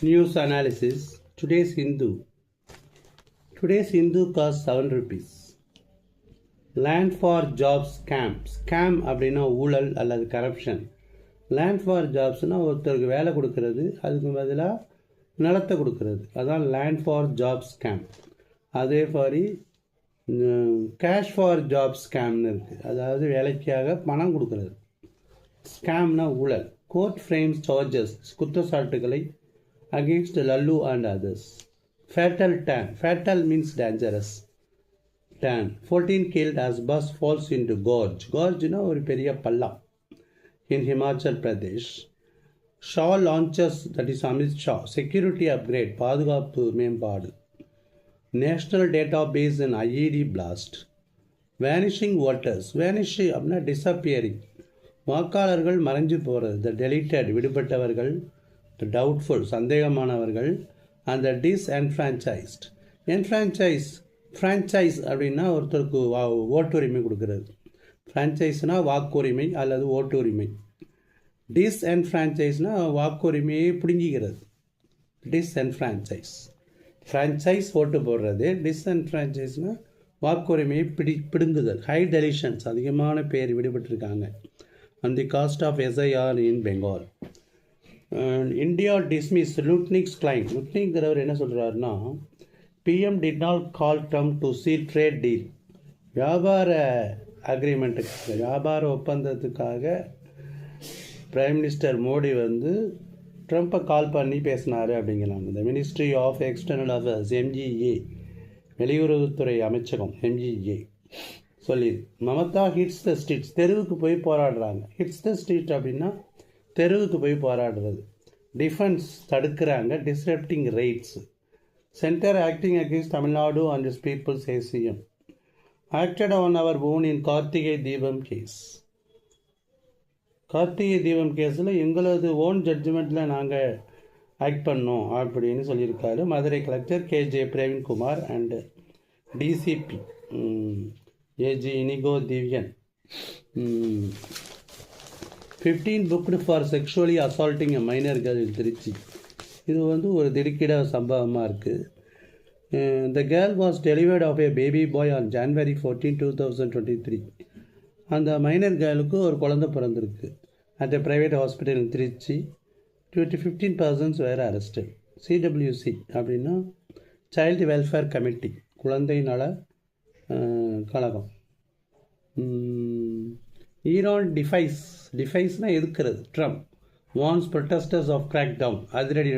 News analysis. Today's Hindu costs 7 rupees. Land for jobs scam. Scam அப்படின்னா ஊழல் அல்லது corruption. Land for ஜாப்ஸ்னால் ஒருத்தருக்கு வேலை கொடுக்கறது, அதுக்கு பதிலாக நிலத்தை கொடுக்கறது, அதான் லேண்ட் ஃபார் ஜாப் ஸ்கேம். அதே மாதிரி கேஷ் ஃபார் ஜாப் ஸ்கேம்னு இருக்குது, அதாவது வேலைக்காக பணம் கொடுக்கறது. ஸ்கேம்னா ஊழல். கோர்ட் ஃப்ரேம்ஸ் சார்ஜஸ், குற்றச்சாட்டுகளை against Lallu and others. Fatal tan. Fatal means dangerous. Tan. 14 killed as bus falls into gorge. Gorge na ஒரு பெரிய பள்ளம் in Himachal Pradesh. Shah launches, that is Amit Shah, security upgrade, பாதுகாப்பு மேம்பாடு. National database in IED blast. Vanishing voters. Vanish அப்படின்னா disappearing. வாக்காளர்கள் மறைஞ்சு போகிறது. The deleted, விடுபட்டவர்கள். The doubtful, சந்தேகமானவர்கள். And the disenfranchised. Franchise அப்படின்னா ஒருத்தருக்கு ஓட்டுரிமை கொடுக்கறது. ஃப்ரான்ச்சைஸ்னால் வாக்குரிமை அல்லது ஓட்டுரிமை. டிஸ்என்ஃப்ரான்ச்சைஸ்னால் வாக்குரிமையை பிடுங்கிக்கிறது. டிஸ்என்ஃப்ரான்ச்சைஸ். ஃப்ரான்ச்சைஸ் ஓட்டு போடுறது. டிஸ்என்ஃப்ரான்ச்சைஸ்னால் வாக்குரிமையை பிடுங்குதல். ஹை டெலிஷன்ஸ், அதிகமான பேர் விடுபட்டிருக்காங்க. on the cost of SIR in Bengal. India dismiss Lutnick's claim. லுட்னிக்ங்கிறவர் என்ன சொல்கிறாருன்னா, PM did not call Trump to see trade deal. வியாபார அக்ரிமெண்ட்டுக்காக, வியாபார ஒப்பந்தத்துக்காக பிரைம் மினிஸ்டர் மோடி ட்ரம்ப்பை கால் பண்ணி பேசினார் அப்படிங்கிறாங்க. இந்த ministry of external affairs, MGA, வெளியுறவுத்துறை அமைச்சகம், MGA சொல்லிது. மமதா ஹிட்ஸ் த ஸ்ட்ரீட்ஸ், தெருவுக்கு போய் போராடுறாங்க. ஹிட்ஸ் த ஸ்ட்ரீட் அப்படின்னா தெருவுக்கு போய் போராடுறது. டிஃபென்ஸ் தடுக்கிறாங்க. Disrupting rights. Centre acting against Tamil Nadu and its people, CM acted on அவர் own in Karthigai Deepam case. Karthigai Deepam கேஸில் எங்களது ஓன் ஜட்ஜ்மெண்ட்டில் நாங்கள் ஆக்ட் பண்ணோம் அப்படின்னு சொல்லியிருக்காரு Madurai collector KJ Praveenkumar and DCP AG Inigo Divyan. 15 booked for sexually assaulting a minor girl in Trichy. இது ஒரு திடுக்கிட சம்பவமாக இருக்குது. The girl was delivered of a baby boy on January 14, 2023. அந்த மைனர் கேர்ளுக்கு ஒரு குழந்தை பிறந்திருக்கு. at a private hospital in Trichy. 15 persons were arrested. CWC அப்படின்னா child welfare committee, குழந்தை நல கழகம். ஈரான் டிஃபைஸ்னால் எதிர்க்கிறது. Trump warns protesters of crackdown. அதிரடி